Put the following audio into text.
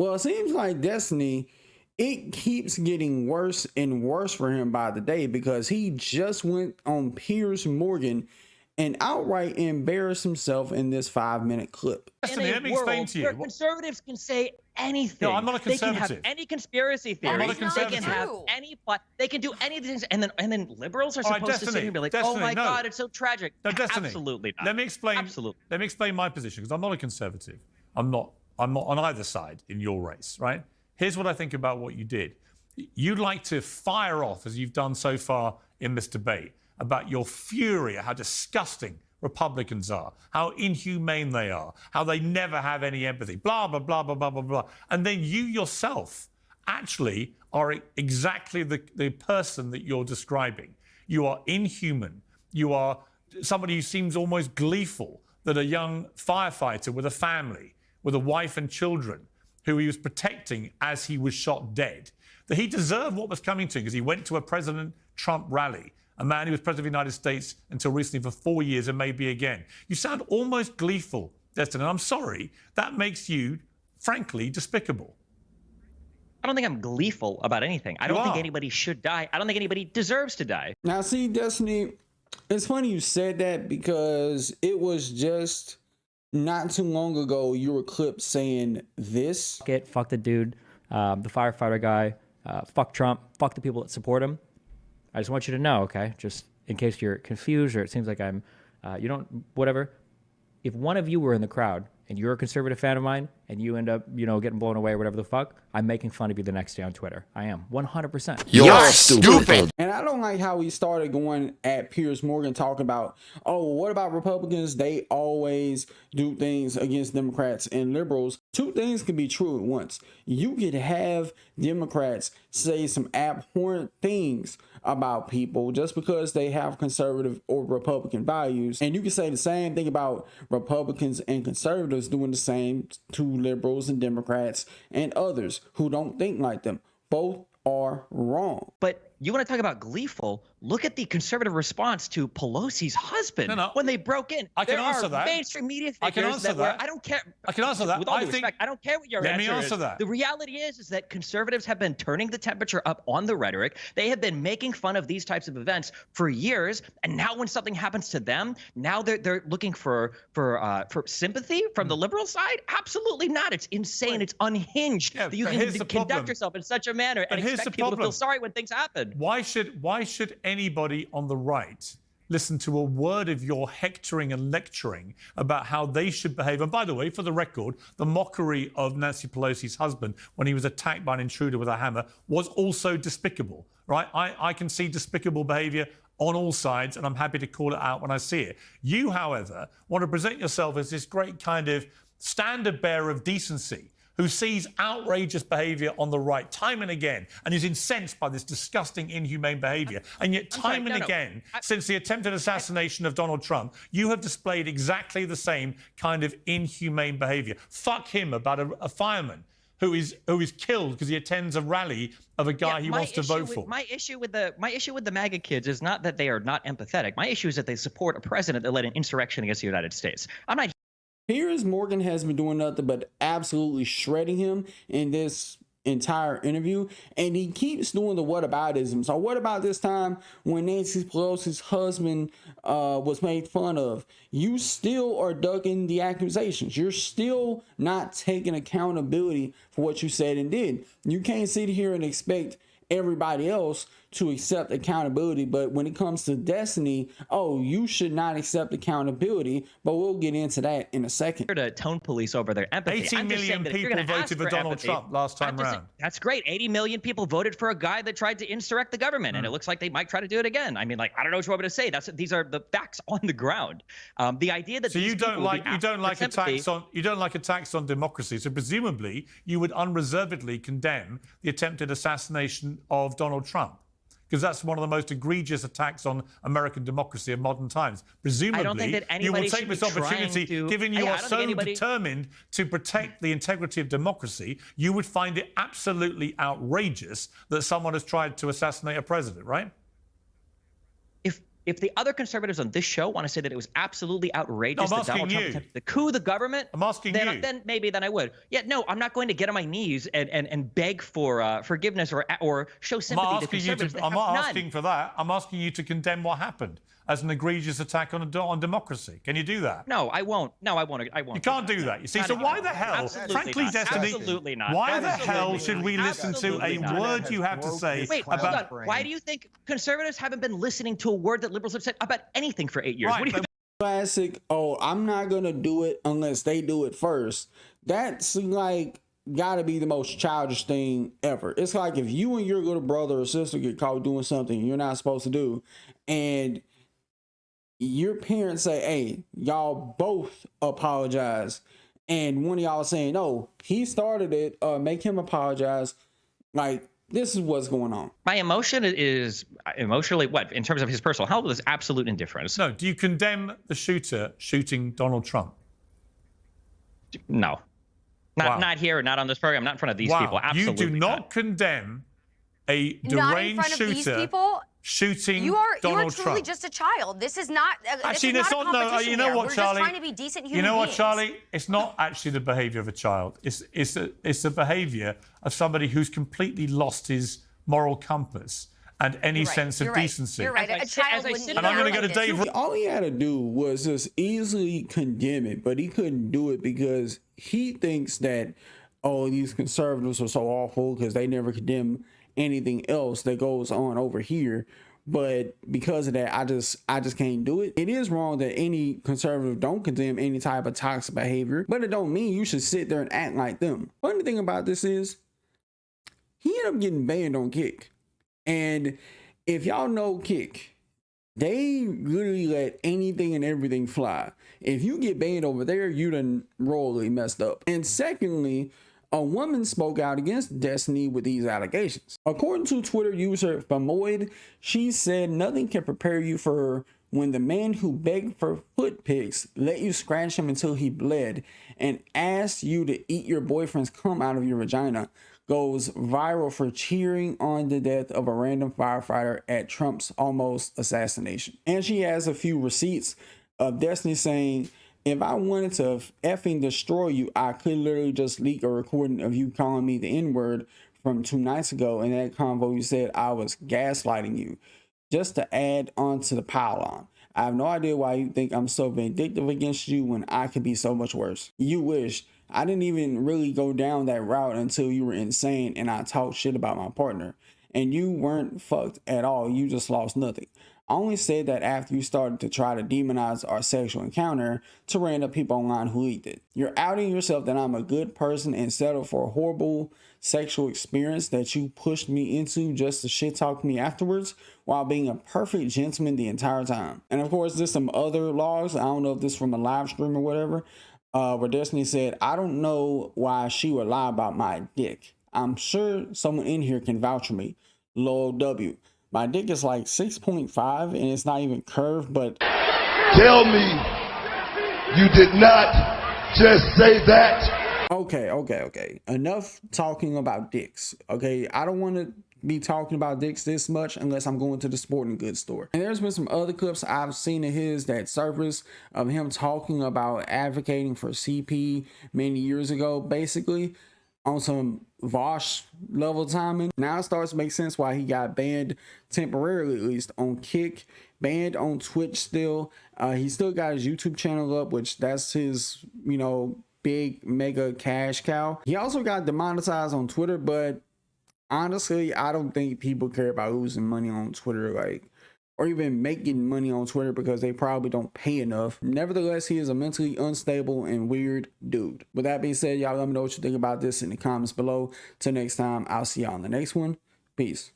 Well, it seems like Destiny, it keeps getting worse and worse for him by the day because he just went on Piers Morgan and outright embarrassed himself in this 5-minute clip. Destiny, let me explain to you. Where conservatives can say anything. No, I'm not a conservative. They can have any conspiracy theory. I'm not a conservative. They can have any plot. They can do any of these things. And then liberals are supposed to sit here and be like, oh my God, it's so tragic. No, Destiny. Absolutely not. Let me explain. Absolutely. Let me explain my position because I'm not a conservative. I'm not on either side in your race, right? Here's what I think about what you did. You'd like to fire off, as you've done so far in this debate, about your fury at how disgusting Republicans are, how inhumane they are, how they never have any empathy, blah, blah, blah, blah, blah, blah, blah. And then you yourself actually are exactly the person that you're describing. You are inhuman. You are somebody who seems almost gleeful that a young firefighter with a family, with a wife and children, who he was protecting as he was shot dead, that he deserved what was coming to him because he went to a President Trump rally, a man who was president of the United States until recently for 4 years and maybe again. You sound almost gleeful, Destin, and I'm sorry, that makes you, frankly, despicable. I don't think I'm gleeful about anything. I don't think anybody should die. I don't think anybody deserves to die. Now, see, Destiny, it's funny you said that because it was just not too long ago you were clipped saying this. Fuck the dude, the firefighter guy, fuck Trump, fuck the people that support him. I just want you to know, okay, just in case you're confused or it seems like I'm, you don't, whatever. If one of you were in the crowd and you're a conservative fan of mine and you end up, you know, getting blown away or whatever the fuck, I'm making fun of you the next day on Twitter. I am 100%. You're stupid. And I don't like how he started going at Piers Morgan talking about, oh, what about Republicans? They always do things against Democrats and liberals. Two things can be true at once. You could have Democrats say some abhorrent things about people just because they have conservative or Republican values. And you can say the same thing about Republicans and conservatives doing the same to liberals and Democrats and others who don't think like them. Both are wrong. But you want to talk about gleeful? Look at the conservative response to Pelosi's husband when they broke in. I can answer that. Mainstream media figures I can answer that. I don't care. I can answer that. With all due respect, I don't care what your answer is. Let me answer that. The reality is that conservatives have been turning the temperature up on the rhetoric. They have been making fun of these types of events for years, and now when something happens to them, now they're looking for sympathy from the liberal side. Absolutely not. It's insane. It's unhinged that you can conduct yourself in such a manner and expect people to feel sorry when things happen. Why should anybody on the right listen to a word of your hectoring and lecturing about how they should behave? And by the way, for the record, the mockery of Nancy Pelosi's husband when he was attacked by an intruder with a hammer was also despicable, right? I can see despicable behavior on all sides, and I'm happy to call it out when I see it. You, however, want to present yourself as this great kind of standard bearer of decency who sees outrageous behavior on the right time and again and is incensed by this disgusting, inhumane behavior. And yet time and again, since the attempted assassination of Donald Trump, you have displayed exactly the same kind of inhumane behavior. Fuck him about a fireman who is killed because he attends a rally of a guy he wants to vote for. My issue with the MAGA kids is not that they are not empathetic. My issue is that they support a president that led an insurrection against the United States. I'm not. Piers Morgan has been doing nothing but absolutely shredding him in this entire interview, and he keeps doing the whataboutism. So what about this time when Nancy Pelosi's husband was made fun of? You still are ducking the accusations. You're still not taking accountability for what you said and did. You can't sit here and expect everybody else to accept accountability, but when it comes to Destiny, oh, you should not accept accountability, but we'll get into that in a second. To tone police over their empathy. 18 million people voted for Donald Trump last time around. That's great. 80 million people voted for a guy that tried to insurrect the government, and it looks like they might try to do it again. I mean, like, I don't know what you want me to say. These are the facts on the ground. The idea that you don't like attacks on democracy. So presumably you would unreservedly condemn the attempted assassination of Donald Trump, because that's one of the most egregious attacks on American democracy of modern times. Presumably, you will take this opportunity, given you are so determined to protect the integrity of democracy, you would find it absolutely outrageous that someone has tried to assassinate a president, right? if the other conservatives on this show want to say that it was absolutely outrageous that Donald Trump attempted to coup the government, I'm asking then, you. then maybe then I would. Yeah, no, I'm not going to get on my knees and beg for forgiveness or show sympathy to conservatives. I'm not asking for that. I'm asking you to condemn what happened as an egregious attack on democracy. Can you do that? No, I won't. No, I won't. I won't. You can't do that. You see, Not so even. why the hell, Absolutely frankly, not. Destiny, Absolutely not. why the hell Absolutely should not. we listen to a Absolutely not. word you have to say Wait, hold about... on. Why do you think conservatives haven't been listening to a word that liberals have said about anything for 8 years? Right, What do you think? Classic, oh, I'm not gonna do it unless they do it first. That's like gotta be the most childish thing ever. It's like if you and your little brother or sister get caught doing something you're not supposed to do, and your parents say, hey, y'all both apologize, and one of y'all saying, no, he started it, make him apologize. Like, this is what's going on. My emotion is emotionally what in terms of his personal health is absolute indifference. No, do you condemn the shooter shooting Donald Trump? No. Not here, not on this program, not in front of these people. Absolutely You do not condemn a deranged Not in front of shooter these people. shooting You are Donald truly Trump. just a child. This is not. Actually, this it's is not not. a No, competition you know here. what, We're Charlie? just trying to be decent human You know what, beings. Charlie? It's not actually the behaviour of a child. It's the behaviour of somebody who's completely lost his moral compass and any sense of You're right. decency. You're right. A child wouldn't sit even And I'm going act to go like to this. Dave. All he had to do was just easily condemn it, but he couldn't do it because he thinks that, oh, these conservatives are so awful because they never condemn anything else that goes on over here. But because of that, I just can't do it. It is wrong that any conservative don't condemn any type of toxic behavior, but it don't mean you should sit there and act like them. Funny thing about this is he ended up getting banned on Kick. And if y'all know Kick, they literally let anything and everything fly. If you get banned over there, you done royally messed up. And secondly, a woman spoke out against Destiny with these allegations. According to Twitter user Famoid, she said nothing can prepare you for when the man who begged for foot pics let you scratch him until he bled and asked you to eat your boyfriend's cum out of your vagina goes viral for cheering on the death of a random firefighter at Trump's almost assassination. And she has a few receipts of Destiny saying, if I wanted to effing destroy you, I could literally just leak a recording of you calling me the N-word from 2 nights ago. In that convo, you said I was gaslighting you. Just to add on to the pile-on. I have no idea why you think I'm so vindictive against you when I could be so much worse. You wish. I didn't even really go down that route until you were insane and I talked shit about my partner. And you weren't fucked at all. You just lost nothing. I only said that after you started to try to demonize our sexual encounter to random people online who leaked it. You're outing yourself that I'm a good person and settled for a horrible sexual experience that you pushed me into just to shit talk me afterwards while being a perfect gentleman the entire time. And of course, there's some other logs. I don't know if this is from a live stream or whatever, where Destiny said, I don't know why she would lie about my dick. I'm sure someone in here can vouch for me. Lol W. My dick is like 6.5 and it's not even curved, but... Tell me you did not just say that. Okay. Enough talking about dicks. Okay, I don't want to be talking about dicks this much unless I'm going to the sporting goods store. And there's been some other clips I've seen of his that surface of him talking about advocating for CP many years ago, basically on some Vosh level timing. Now it starts to make sense why he got banned temporarily, at least on Kick, banned on Twitch still. He still got his YouTube channel up, which that's his, big mega cash cow. He also got demonetized on Twitter, but honestly, I don't think people care about losing money on Twitter, or even making money on Twitter because they probably don't pay enough. Nevertheless, he is a mentally unstable and weird dude. With that being said, y'all let me know what you think about this in the comments below. Till next time, I'll see y'all on the next one. Peace.